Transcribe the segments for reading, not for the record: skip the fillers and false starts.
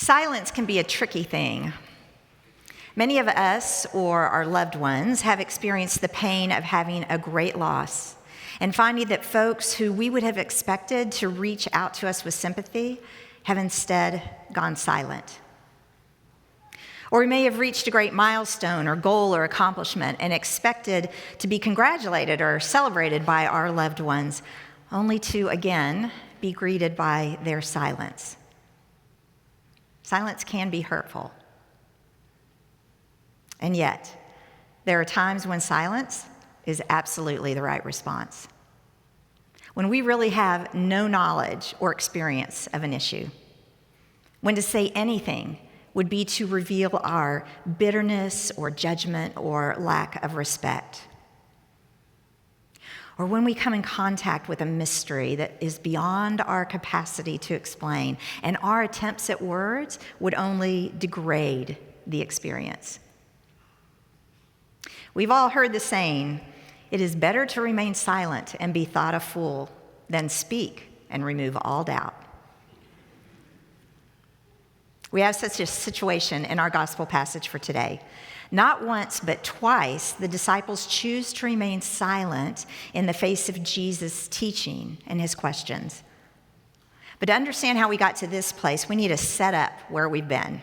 Silence can be a tricky thing. Many of us or our loved ones have experienced the pain of having a great loss and finding that folks who we would have expected to reach out to us with sympathy have instead gone silent. Or we may have reached a great milestone or goal or accomplishment and expected to be congratulated or celebrated by our loved ones, only to again be greeted by their silence. Silence can be hurtful. And yet, there are times when silence is absolutely the right response. When we really have no knowledge or experience of an issue. When to say anything would be to reveal our bitterness or judgment or lack of respect. Or when we come in contact with a mystery that is beyond our capacity to explain, and our attempts at words would only degrade the experience. We've all heard the saying, it is better to remain silent and be thought a fool than speak and remove all doubt. We have such a situation in our gospel passage for today. Not once, but twice, the disciples choose to remain silent in the face of Jesus' teaching and his questions. But to understand how we got to this place, we need to set up where we've been.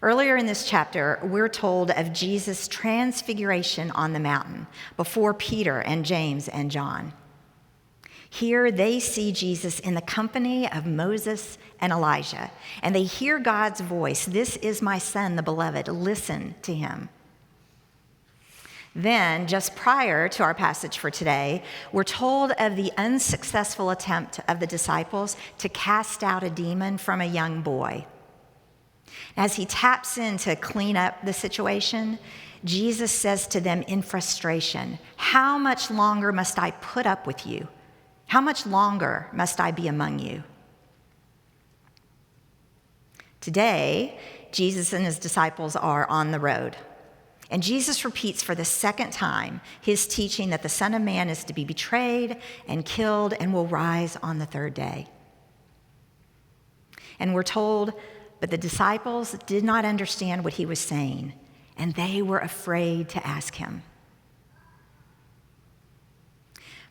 Earlier in this chapter, we're told of Jesus' transfiguration on the mountain before Peter and James and John. Here they see Jesus in the company of Moses and Elijah, and they hear God's voice, "This is my son, the beloved, listen to him." Then, just prior to our passage for today, we're told of the unsuccessful attempt of the disciples to cast out a demon from a young boy. As he taps in to clean up the situation, Jesus says to them in frustration, "How much longer must I put up with you? How much longer must I be among you?" Today, Jesus and his disciples are on the road. And Jesus repeats for the second time his teaching that the Son of Man is to be betrayed and killed and will rise on the third day. And we're told, but the disciples did not understand what he was saying, and they were afraid to ask him.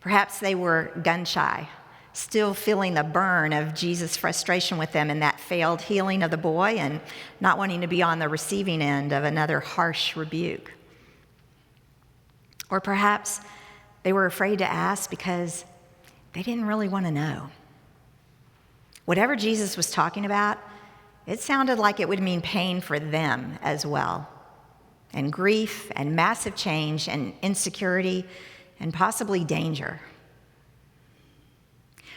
Perhaps they were gun-shy, still feeling the burn of Jesus' frustration with them in that failed healing of the boy and not wanting to be on the receiving end of another harsh rebuke. Or perhaps they were afraid to ask because they didn't really want to know. Whatever Jesus was talking about, it sounded like it would mean pain for them as well, and grief and massive change and insecurity and possibly danger.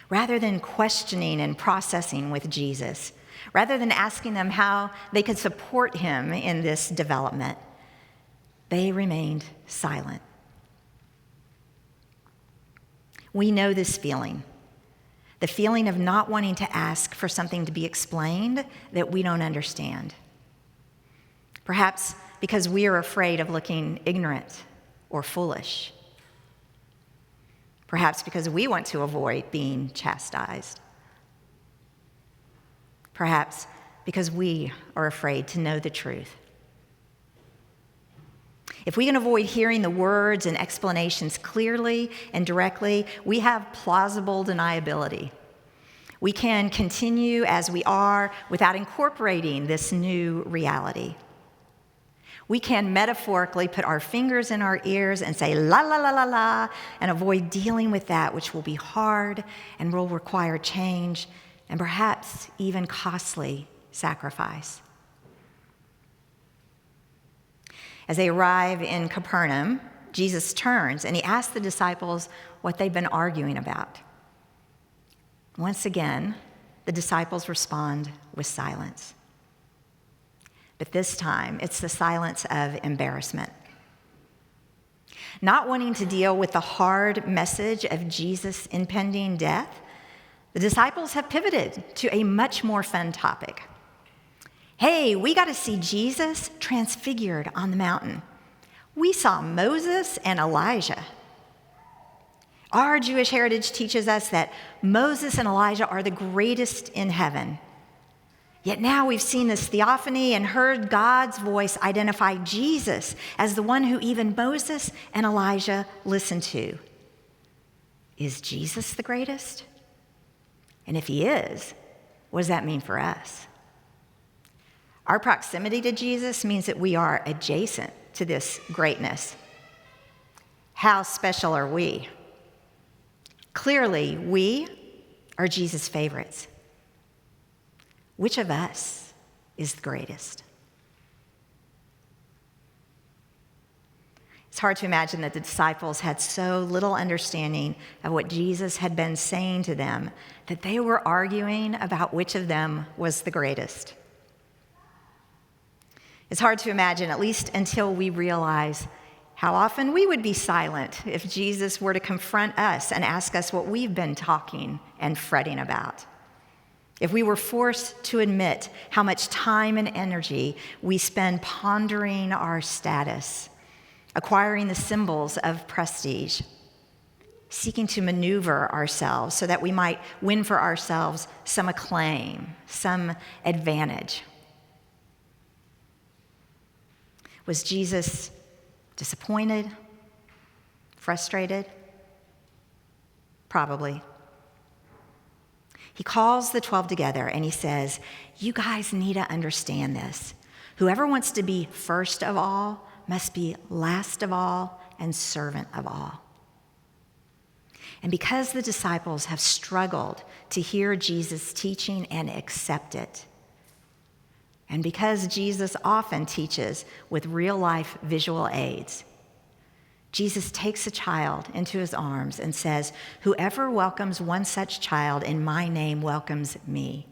Rather than questioning and processing with Jesus, rather than asking them how they could support him in this development, they remained silent. We know this feeling, the feeling of not wanting to ask for something to be explained that we don't understand. Perhaps because we are afraid of looking ignorant or foolish. Perhaps because we want to avoid being chastised. Perhaps because we are afraid to know the truth. If we can avoid hearing the words and explanations clearly and directly, we have plausible deniability. We can continue as we are without incorporating this new reality. We can metaphorically put our fingers in our ears and say, la, la, la, la, la, and avoid dealing with that which will be hard and will require change and perhaps even costly sacrifice. As they arrive in Capernaum, Jesus turns and he asks the disciples what they've been arguing about. Once again, the disciples respond with silence. But this time, it's the silence of embarrassment. Not wanting to deal with the hard message of Jesus' impending death, the disciples have pivoted to a much more fun topic. Hey, we got to see Jesus transfigured on the mountain. We saw Moses and Elijah. Our Jewish heritage teaches us that Moses and Elijah are the greatest in heaven. Yet now we've seen this theophany and heard God's voice identify Jesus as the one who even Moses and Elijah listened to. Is Jesus the greatest? And if he is, what does that mean for us? Our proximity to Jesus means that we are adjacent to this greatness. How special are we? Clearly, we are Jesus' favorites. Which of us is the greatest? It's hard to imagine that the disciples had so little understanding of what Jesus had been saying to them that they were arguing about which of them was the greatest. It's hard to imagine, at least until we realize how often we would be silent if Jesus were to confront us and ask us what we've been talking and fretting about. If we were forced to admit how much time and energy we spend pondering our status, acquiring the symbols of prestige, seeking to maneuver ourselves so that we might win for ourselves some acclaim, some advantage. Was Jesus disappointed? Frustrated? Probably. He calls the 12 together and he says, you guys need to understand this. Whoever wants to be first of all must be last of all and servant of all. And because the disciples have struggled to hear Jesus' teaching and accept it, and because Jesus often teaches with real-life visual aids, Jesus takes a child into his arms and says, whoever welcomes one such child in my name welcomes me.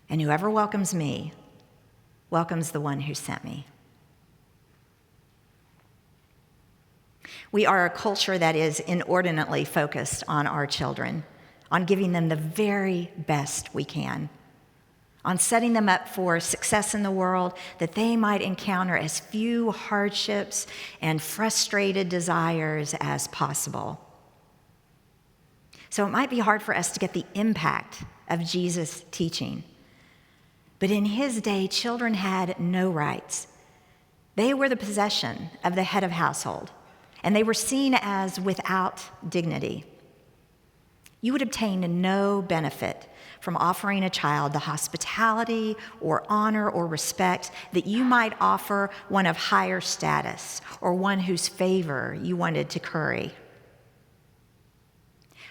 And whoever welcomes me welcomes the one who sent me. We are a culture that is inordinately focused on our children, on giving them the very best we can, on setting them up for success in the world, that they might encounter as few hardships and frustrated desires as possible. So it might be hard for us to get the impact of Jesus' teaching. But in his day, children had no rights. They were the possession of the head of household, and they were seen as without dignity. You would obtain no benefit from offering a child the hospitality or honor or respect that you might offer one of higher status or one whose favor you wanted to curry.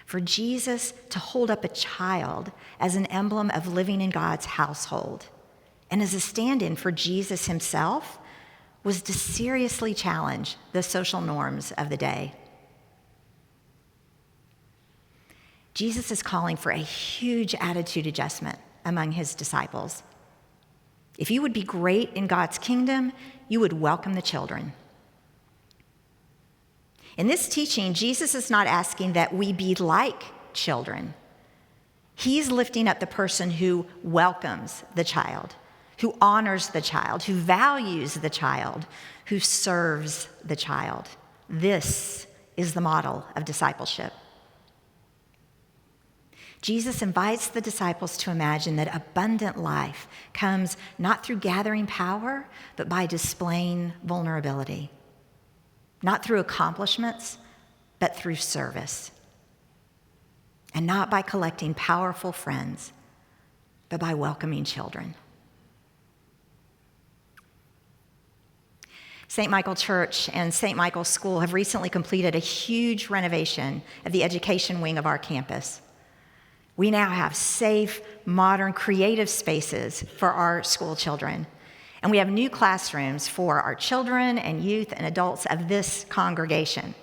For Jesus to hold up a child as an emblem of living in God's household and as a stand-in for Jesus himself was to seriously challenge the social norms of the day. Jesus is calling for a huge attitude adjustment among his disciples. If you would be great in God's kingdom, you would welcome the children. In this teaching, Jesus is not asking that we be like children. He's lifting up the person who welcomes the child, who honors the child, who values the child, who serves the child. This is the model of discipleship. Jesus invites the disciples to imagine that abundant life comes not through gathering power, but by displaying vulnerability. Not through accomplishments, but through service. And not by collecting powerful friends, but by welcoming children. St. Michael Church and St. Michael's School have recently completed a huge renovation of the education wing of our campus. We now have safe, modern, creative spaces for our school children. And we have new classrooms for our children and youth and adults of this congregation.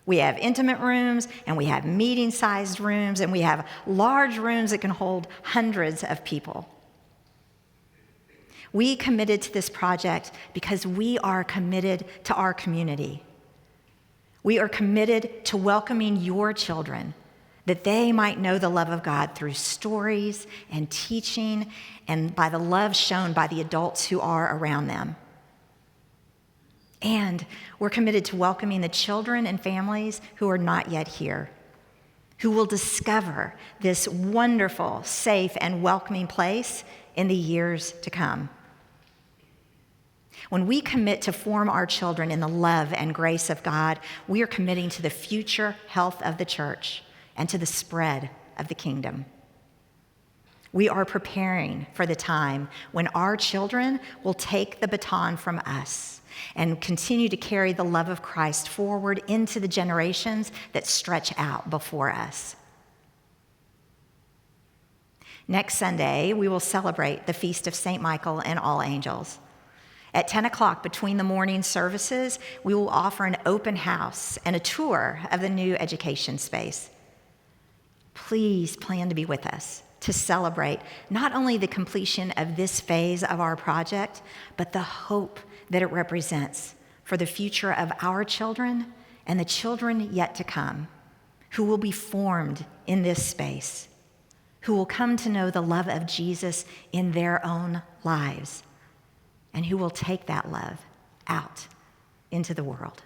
We have intimate rooms, and we have meeting-sized rooms, and we have large rooms that can hold hundreds of people. We committed to this project because we are committed to our community. We are committed to welcoming your children, that they might know the love of God through stories and teaching and by the love shown by the adults who are around them. And we're committed to welcoming the children and families who are not yet here, who will discover this wonderful, safe, and welcoming place in the years to come. When we commit to form our children in the love and grace of God, we are committing to the future health of the church and to the spread of the kingdom. We are preparing for the time when our children will take the baton from us and continue to carry the love of Christ forward into the generations that stretch out before us. Next Sunday, we will celebrate the Feast of St. Michael and All Angels. At 10 o'clock between the morning services, we will offer an open house and a tour of the new education space. Please plan to be with us to celebrate not only the completion of this phase of our project, but the hope that it represents for the future of our children and the children yet to come, who will be formed in this space, who will come to know the love of Jesus in their own lives, and who will take that love out into the world.